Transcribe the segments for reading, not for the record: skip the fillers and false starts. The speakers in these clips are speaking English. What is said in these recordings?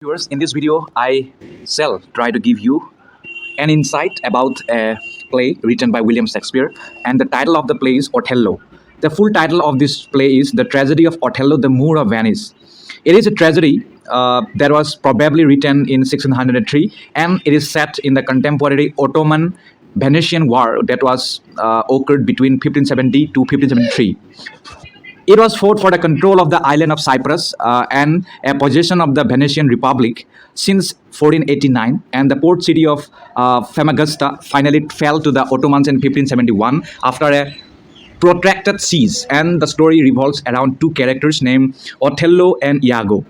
Viewers, in this video, I shall try to give you an insight about a play written by William Shakespeare, and the title of the play is Othello. The full title of this play is The Tragedy of Othello, the Moor of Venice. It is a tragedy that was probably written in 1603, and it is set in the contemporary Ottoman Venetian War that was occurred between 1570 to 1573. It was fought for the control of the island of Cyprus and a possession of the Venetian Republic since 1489, and the port city of Famagusta finally fell to the Ottomans in 1571 after a protracted siege. And the story revolves around two characters named Othello and Iago.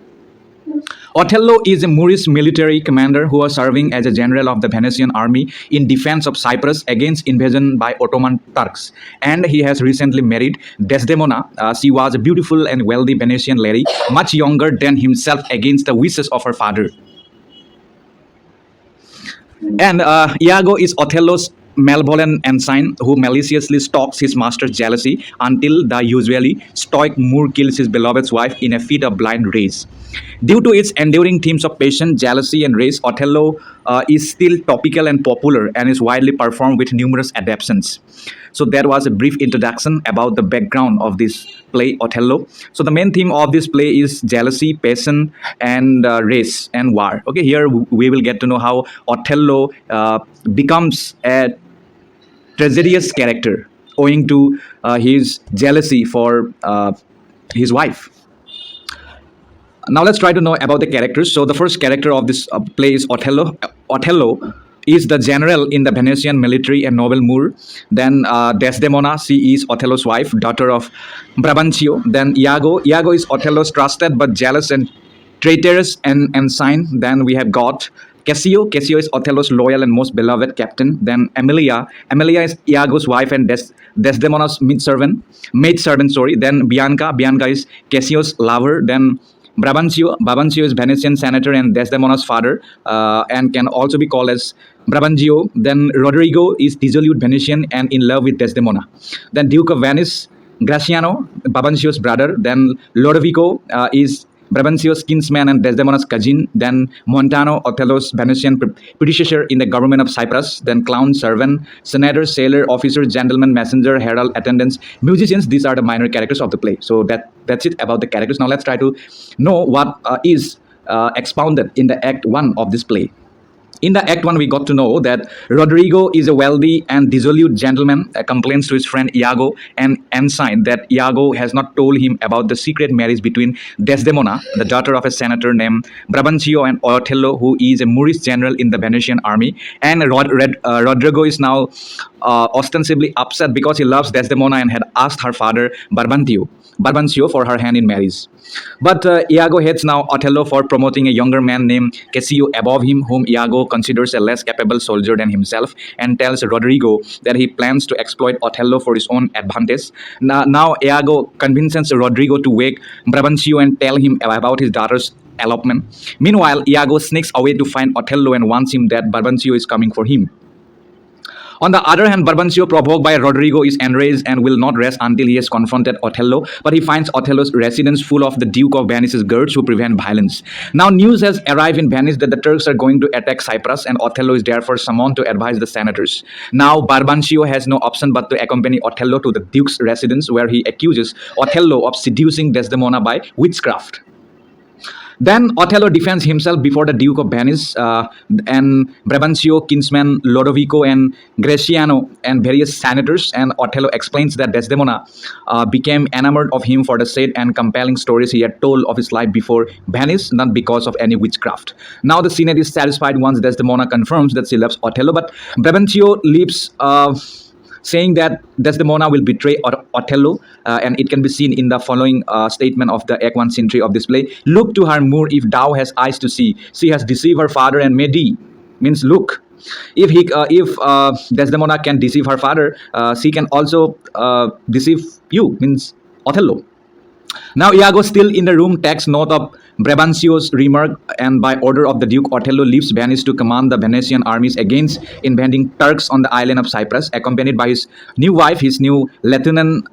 Othello is a Moorish military commander who was serving as a general of the Venetian army in defense of Cyprus against invasion by Ottoman Turks. And he has recently married Desdemona. She was a beautiful and wealthy Venetian lady, much younger than himself, against the wishes of her father. And Iago is Othello's malevolent ensign who maliciously stalks his master's jealousy until the usually stoic Moor kills his beloved's wife in a fit of blind rage. Due to its enduring themes of passion, jealousy, and race, Othello is still topical and popular and is widely performed with numerous adaptations. So that was a brief introduction about the background of this play, Othello. So the main theme of this play is jealousy, passion, and race and war. Okay, here we will get to know how Othello becomes a tragedious character owing to his jealousy for his wife. Now let's try to know about the characters. So the first character of this play is Othello. Othello is the general in the Venetian military and noble Moor. Then Desdemona, she is Othello's wife, daughter of Brabantio. Then Iago is Othello's trusted but jealous and traitorous ensign. Then we have got Cassio is Othello's loyal and most beloved captain. Then Emilia is Iago's wife and Desdemona's maidservant. Then Bianca is Cassio's lover. Then Brabantio is Venetian senator and Desdemona's father, and can also be called as Brabantio. Then Rodrigo is dissolute Venetian and in love with Desdemona. Then Duke of Venice, Graciano, Brabantio's brother. Then Lodovico is Brabantio's kinsman and Desdemona's cousin. Then Montano, Othello's Venetian predecessor in the government of Cyprus. Then clown, servant, senator, sailor, officer, gentleman, messenger, herald, attendants, musicians. These are the minor characters of the play. So that's it about the characters. Now let's try to know what is expounded in the Act 1 of this play. In the Act 1, we got to know that Rodrigo is a wealthy and dissolute gentleman, complains to his friend Iago and ensign that Iago has not told him about the secret marriage between Desdemona, the daughter of a senator named Brabantio, and Othello, who is a Moorish general in the Venetian army. And Rodrigo is now ostensibly upset because he loves Desdemona and had asked her father Brabantio for her hand in marriage. But Iago hates now Othello for promoting a younger man named Cassio above him, whom Iago considers a less capable soldier than himself, and tells Rodrigo that he plans to exploit Othello for his own advantage. Now Iago convinces Rodrigo to wake Brabantio and tell him about his daughter's elopement. Meanwhile, Iago sneaks away to find Othello and warns him that Brabantio is coming for him. On the other hand, Brabantio, provoked by Rodrigo, is enraged and will not rest until he has confronted Othello, but he finds Othello's residence full of the Duke of Venice's guards who prevent violence. Now news has arrived in Venice that the Turks are going to attack Cyprus, and Othello is therefore summoned to advise the senators. Now Brabantio has no option but to accompany Othello to the Duke's residence, where he accuses Othello of seducing Desdemona by witchcraft. Then Othello defends himself before the Duke of Venice and Brabantio, kinsman Lodovico, and Graciano, and various senators. And Othello explains that Desdemona became enamored of him for the sad and compelling stories he had told of his life before Venice, not because of any witchcraft. Now the Senate is satisfied once Desdemona confirms that she loves Othello, but Brabantio leaves saying that Desdemona will betray Othello, and it can be seen in the following statement of the Act 1, Scene 3 of this play. Look to her, Moor, if thou hast eyes to see. She has deceived her father and made thee. Means look. If Desdemona can deceive her father, she can also deceive you, means Othello. Now Iago, still in the room, takes note of Brabantio's remark, and by order of the Duke, Othello leaves Venice to command the Venetian armies against invading Turks on the island of Cyprus, accompanied by his new wife, his new lieutenant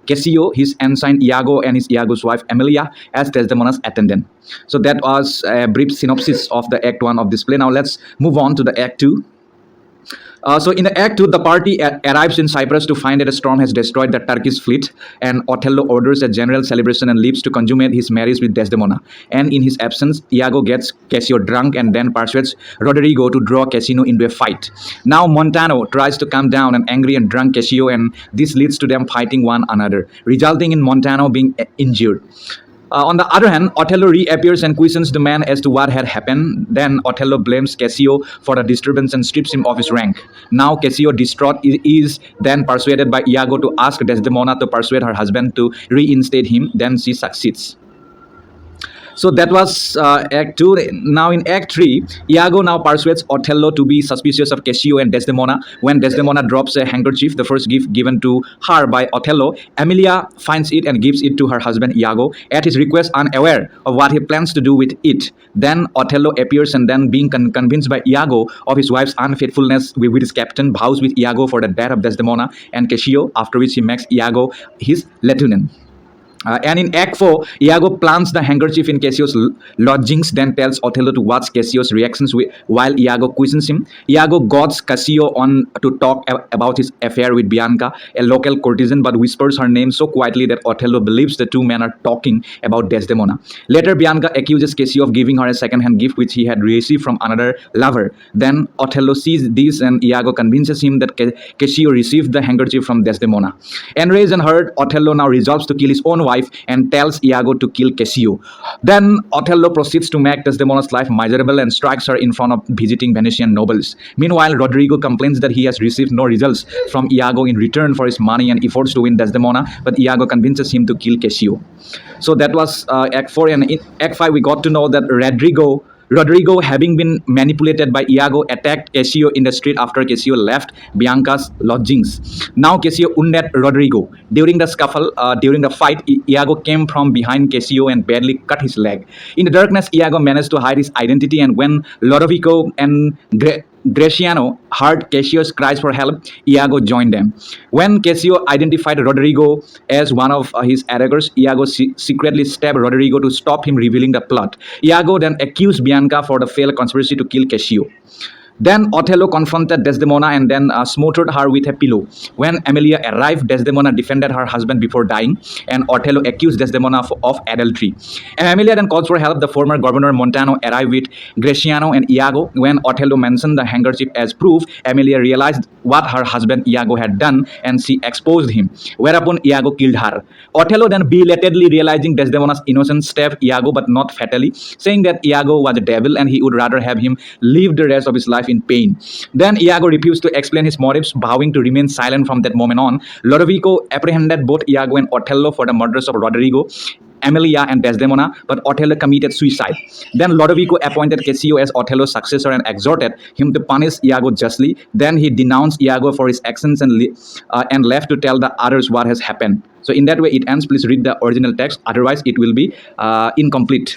Cassio, his ensign Iago, and his Iago's wife Emilia as Desdemona's attendant. So that was a brief synopsis of the Act 1 of this play. Now let's move on to the Act 2. So in the Act 2, the party arrives in Cyprus to find that a storm has destroyed the Turkish fleet, and Othello orders a general celebration and leaves to consummate his marriage with Desdemona. And in his absence, Iago gets Cassio drunk and then persuades Roderigo to draw Cassio into a fight. Now Montano tries to calm down an angry and drunk Cassio, and this leads to them fighting one another, resulting in Montano being injured. On the other hand, Othello reappears and questions the man as to what had happened. Then Othello blames Cassio for the disturbance and strips him of his rank. Now Cassio, distraught, is then persuaded by Iago to ask Desdemona to persuade her husband to reinstate him. Then she succeeds. So that was Act 2. Now in Act 3, Iago now persuades Othello to be suspicious of Cassio and Desdemona. When Desdemona drops a handkerchief, the first gift given to her by Othello, Emilia finds it and gives it to her husband Iago, at his request unaware of what he plans to do with it. Then Othello appears, and then being convinced by Iago of his wife's unfaithfulness with his captain, vows with Iago for the death of Desdemona and Cassio, after which he makes Iago his lieutenant. And in Act 4, Iago plants the handkerchief in Cassio's lodgings, then tells Othello to watch Cassio's reactions while Iago questions him. Iago goads Cassio on to talk about his affair with Bianca, a local courtesan, but whispers her name so quietly that Othello believes the two men are talking about Desdemona. Later, Bianca accuses Cassio of giving her a second-hand gift which he had received from another lover. Then Othello sees this, and Iago convinces him that Cassio received the handkerchief from Desdemona. Enraged and hurt, Othello now resolves to kill his own wife and tells Iago to kill Cassio. Then Othello proceeds to make Desdemona's life miserable and strikes her in front of visiting Venetian nobles. Meanwhile, Roderigo complains that he has received no results from Iago in return for his money and efforts to win Desdemona, but Iago convinces him to kill Cassio. So that was Act 4, and in Act 5 we got to know that Roderigo, having been manipulated by Iago, attacked Cassio in the street after Cassio left Bianca's lodgings. Now Cassio wounded Roderigo. During the scuffle, during the fight, Iago came from behind Cassio and badly cut his leg. In the darkness, Iago managed to hide his identity, and when Lodovico and Gratiano heard Cassio's cries for help, Iago joined them. When Cassio identified Roderigo as one of his attackers, Iago secretly stabbed Roderigo to stop him revealing the plot. Iago then accused Bianca for the failed conspiracy to kill Cassio. Then Othello confronted Desdemona and then smothered her with a pillow. When Emilia arrived, Desdemona defended her husband before dying, and Othello accused Desdemona of adultery. And Emilia then calls for help. The former governor Montano arrived with Gratiano and Iago. When Othello mentioned the handkerchief as proof, Emilia realized what her husband Iago had done, and she exposed him, whereupon Iago killed her. Othello then belatedly realizing Desdemona's innocence stabbed Iago, but not fatally, saying that Iago was a devil and he would rather have him live the rest of his life in pain. Then Iago refused to explain his motives, vowing to remain silent from that moment on. Lodovico apprehended both Iago and Othello for the murders of Roderigo, Emilia, and Desdemona, but Othello committed suicide. Then Lodovico appointed Cassio as Othello's successor and exhorted him to punish Iago justly. Then he denounced Iago for his actions and left to tell the others what has happened. So in that way it ends. Please read the original text, otherwise it will be incomplete.